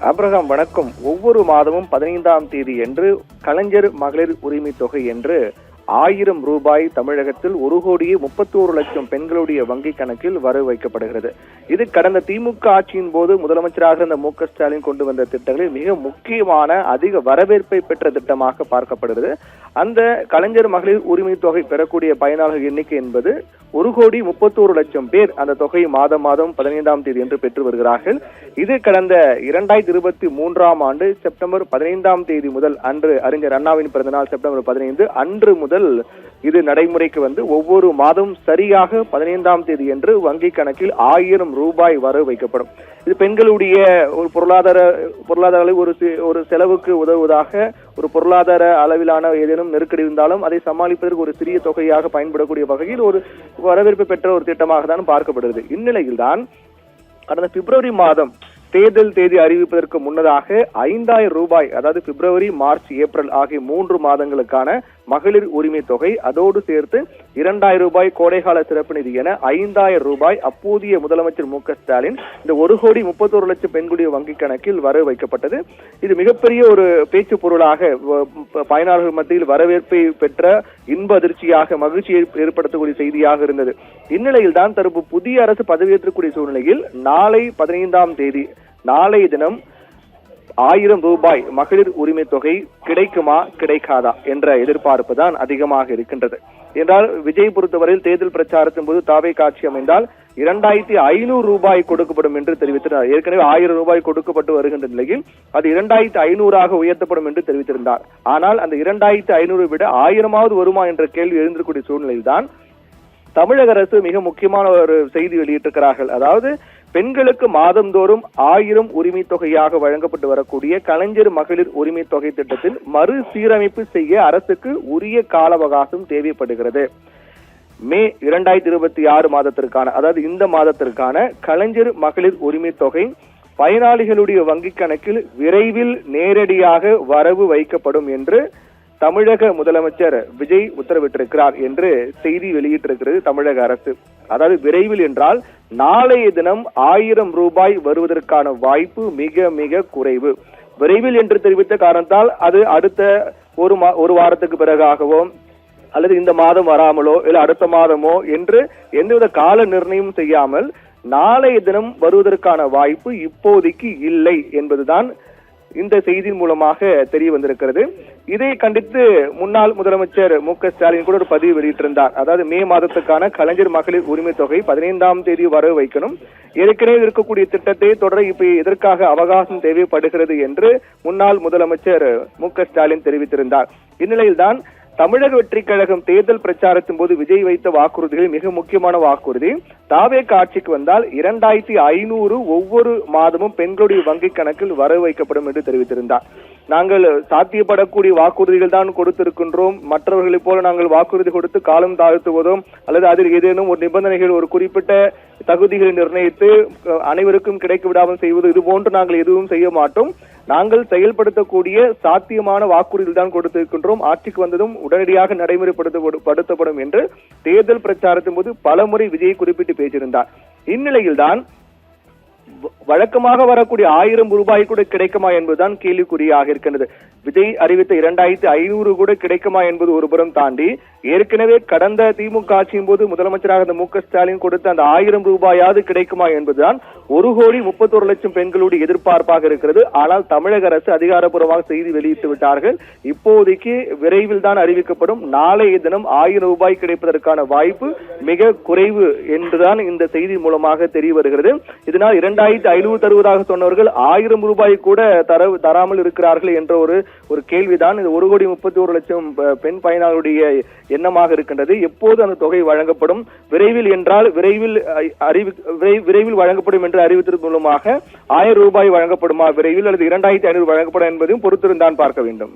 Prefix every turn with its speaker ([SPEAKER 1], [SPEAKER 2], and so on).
[SPEAKER 1] Abraham வணக்கம். ஒவ்வொரு மாதமும் 15ஆம் தேதி என்று கலைஞர் மகளிர் உரிமை தொகை என்று 1000 ரூபாய் தமிழகத்தில் 1,31,00,000 பெண்களுடைய வங்கி கணக்கில் வரவு வைக்கப்படுகிறது. இது கடந்த திமுக ஆட்சியின் போது முதலமைச்சராக இருந்த மு.க. ஸ்டாலின் கொண்டு வந்த திட்டங்களில் மிக முக்கியமான அதிக வரவேற்பை பெற்ற திட்டமாக பார்க்கப்படுகிறது. அந்த கலைஞர் மகளிர் உரிமை தொகை பெறக்கூடிய பயனாளர்கள் எண்ணிக்கை என்பது 1,31,00,000 பேர் அந்த தொகை மாதம் 15ஆம் தேதி என்று பெற்று வருகிறார்கள். இது கடந்த 2023ஆம் ஆண்டு செப்டம்பர் 15ஆம் தேதி முதல், அன்று அறிஞர் அண்ணாவின் பிறந்தநாள் செப்டம்பர் 15 அன்று முதல் இது நடைமுறைக்கு வந்து ஒவ்வொரு மாதம் சரியாக 15ஆம் தேதி என்று வங்கி கணக்கில் 1000 ரூபாய் வரவு வைக்கப்படும். இது பெண்களுடைய ஒரு பொருளாதார ஒரு செலவுக்கு உதவுவதாக, ஒரு பொருளாதார அளவிலான ஏதேனும் நெருக்கடி இருந்தாலும் அதை சமாளிப்பதற்கு ஒரு சிறிய தொகையாக பயன்படக்கூடிய வகையில் ஒரு வரவேற்பு பெற்ற ஒரு திட்டமாக தான் பார்க்கப்படுகிறது. இந்நிலையில் தான் கடந்த பிப்ரவரி மாதம் தேர்தல் தேதி அறிவிப்பதற்கு முன்னதாக 5000 ரூபாய், அதாவது பிப்ரவரி, மார்ச், ஏப்ரல் ஆகிய 3 மாதங்களுக்கான மகளிர் உரிமை தொகை, அதோடு சேர்த்து 2000 ரூபாய் கோடைகால சிறப்பு நிதி என 5000 ரூபாய் அப்போதைய முதலமைச்சர் மு.க. ஸ்டாலின் இந்த 1,31,00,000 பெண்களுடைய வங்கி கணக்கில் வரவு வைக்கப்பட்டது. இது மிகப்பெரிய ஒரு பேச்சு பொருளாக, பயனாளர்கள் மத்தியில் வரவேற்பை பெற்ற, இன்ப அதிர்ச்சியாக, மகிழ்ச்சியை ஏற்படுத்தக்கூடிய செய்தியாக இருந்தது. இந்நிலையில் தான் தற்போது புதிய அரசு பதவியேற்றக்கூடிய சூழ்நிலையில் நாளை 15ஆம் தேதி, நாளைய தினம் 1000 ரூபாய் மகளிர் உரிமை தொகை கிடைக்குமா கிடைக்காதா என்ற எதிர்பார்ப்பு தான் அதிகமாக இருக்கின்றது. என்றால் விஜய் பொறுத்தவரையில் தேர்தல் பிரச்சாரத்தின் போது தாவே காட்சி அமைந்தால் 2500 ரூபாய் கொடுக்கப்படும் என்று தெரிவித்திருந்தார். ஏற்கனவே 1000 ரூபாய் கொடுக்கப்பட்டு வருகின்ற நிலையில் அது 2500 உயர்த்தப்படும் என்று தெரிவித்திருந்தார். ஆனால் அந்த 2500 விட 1000ஆவது வருமா என்ற கேள்வி எழுந்திருக்கூடிய சூழ்நிலையில் தான் தமிழக அரசு மிக முக்கியமான ஒரு செய்தி வெளியிட்டிருக்கிறார்கள். அதாவது பெண்களுக்கு மாதந்தோறும் 1000 உரிமை தொகையாக வழங்கப்பட்டு வரக்கூடிய கலைஞர் மகளிர் உரிமை தொகை திட்டத்தில் மறுசீரமைப்பு செய்ய அரசுக்கு உரிய கால அவகாசம் தேவைப்படுகிறது. மே 2026 மாதத்திற்கான, அதாவது இந்த மாதத்திற்கான கலைஞர் மகளிர் உரிமை தொகை பயனாளிகளுடைய வங்கிக் கணக்கில் விரைவில் நேரடியாக வரவு வைக்கப்படும் என்று தமிழக முதலமைச்சர் விஜய் உத்தரவிட்டிருக்கிறார் என்று செய்தி வெளியிட்டிருக்கிறது தமிழக அரசு. அதாவது விரைவில் என்றால் நாளைய தினம் 1000 ரூபாய் வருவதற்கான வாய்ப்பு மிக மிக குறைவு. விரைவில் என்று தெரிவித்த காரணத்தால் அது அடுத்த ஒரு வாரத்துக்கு பிறகாகவோ அல்லது இந்த மாதம் வராமலோ இல்ல அடுத்த மாதமோ என்று எந்தவித கால நிர்ணயம் செய்யாமல் நாளைய தினம் வருவதற்கான வாய்ப்பு இப்போதைக்கு இல்லை என்பதுதான் இந்த செய்தியின் மூலமாக தெரிய வந்திருக்கிறது. இதை கண்டித்து முன்னாள் முதலமைச்சர் மு.க. ஸ்டாலின் கூட ஒரு பதிவு வெளியிட்டிருந்தார். அதாவது மே மாதத்துக்கான கலைஞர் மகளிர் உரிமை தொகை 15ஆம் தேதி வரவு வைக்கணும், ஏற்கனவே இருக்கக்கூடிய திட்டத்தை தொடர இப்ப எதற்காக அவகாசம் தேவைப்படுகிறது என்று முன்னாள் முதலமைச்சர் மு.க. ஸ்டாலின் தெரிவித்திருந்தார். இந்நிலையில்தான் தமிழக வெற்றி கழகம் தேர்தல் பிரச்சாரத்தின் போது விஜய் வைத்த வாக்குறுதிகளில் மிக முக்கியமான வாக்குறுதி, தாவேக ஆட்சிக்கு வந்தால் 2500 ஒவ்வொரு மாதமும் பெண்களுடைய வங்கி கணக்கில் வரவு வைக்கப்படும் என்று தெரிவித்திருந்தார். நாங்கள் சாத்தியப்படக்கூடிய வாக்குறுதிகள் தான் கொடுத்திருக்கின்றோம், மற்றவர்களைப் போல நாங்கள் வாக்குறுதி கொடுத்து காலம் தாழ்த்துவதோ அல்லது அதில் ஏதேனும் ஒரு நிபந்தனைகள், ஒரு குறிப்பிட்ட தகுதிகளை நிர்ணயித்து அனைவருக்கும் கிடைக்க விடாமல் செய்வது, இது போன்று நாங்கள் எதுவும் செய்ய மாட்டோம். நாங்கள் செயல்படுத்தக்கூடிய சாத்தியமான வாக்குறுதிகள் தான் கொடுத்திருக்கின்றோம், ஆட்சிக்கு வந்ததும் உடனடியாக நடைமுறைப்படுத்தப்படும் என்று தேர்தல் பிரச்சாரத்தின் போது பலமுறை விஜய் குறிப்பிட்டு பேசியிருந்தார். இந்நிலையில்தான் வழக்கமாக வரக்கூடிய 1000 ரூபாய் கூட கிடைக்குமா என்பதுதான் கேள்விக்குறியாக இருக்கின்றது. விஜய் அறிவித்த 2500 கூட கிடைக்குமா என்பது ஒருபுறம் தாண்டி, ஏற்கனவே கடந்த திமுக ஆட்சியின் போது முதலமைச்சராக இருந்த மு.க. ஸ்டாலின் கொடுத்த அந்த 1000 ரூபாயாவது கிடைக்குமா என்பதுதான் 1,31,00,000 பெண்களுடைய எதிர்பார்ப்பாக இருக்கிறது. ஆனால் தமிழக அரசு அதிகாரப்பூர்வமாக செய்தி வெளியிட்டு விட்டார்கள். இப்போதைக்கு விரைவில் தான் அறிவிக்கப்படும். நாளைய தினம் 1000 ரூபாய் கிடைப்பதற்கான வாய்ப்பு மிக குறைவு என்றுதான் இந்த செய்தி மூலமாக தெரிய வருகிறது. இதனால் 2500 தருவதாக சொன்னவர்கள் 1000 ரூபாய் கூட தராமல் இருக்கிறார்கள் என்ற ஒரு கேள்விதான் இது 1,31,00,000 பெண் பயனாளருடைய எண்ணமாக இருக்கின்றது. எப்போது அந்த தொகை வழங்கப்படும்? விரைவில் என்றால் விரைவில் வழங்கப்படும் என்று அறிவித்ததன் மூலமாக 1000 ரூபாய் வழங்கப்படுமா விரைவில், அல்லது 2500 வழங்கப்படும் என்பதையும் பொறுத்திருந்தான் பார்க்க வேண்டும்.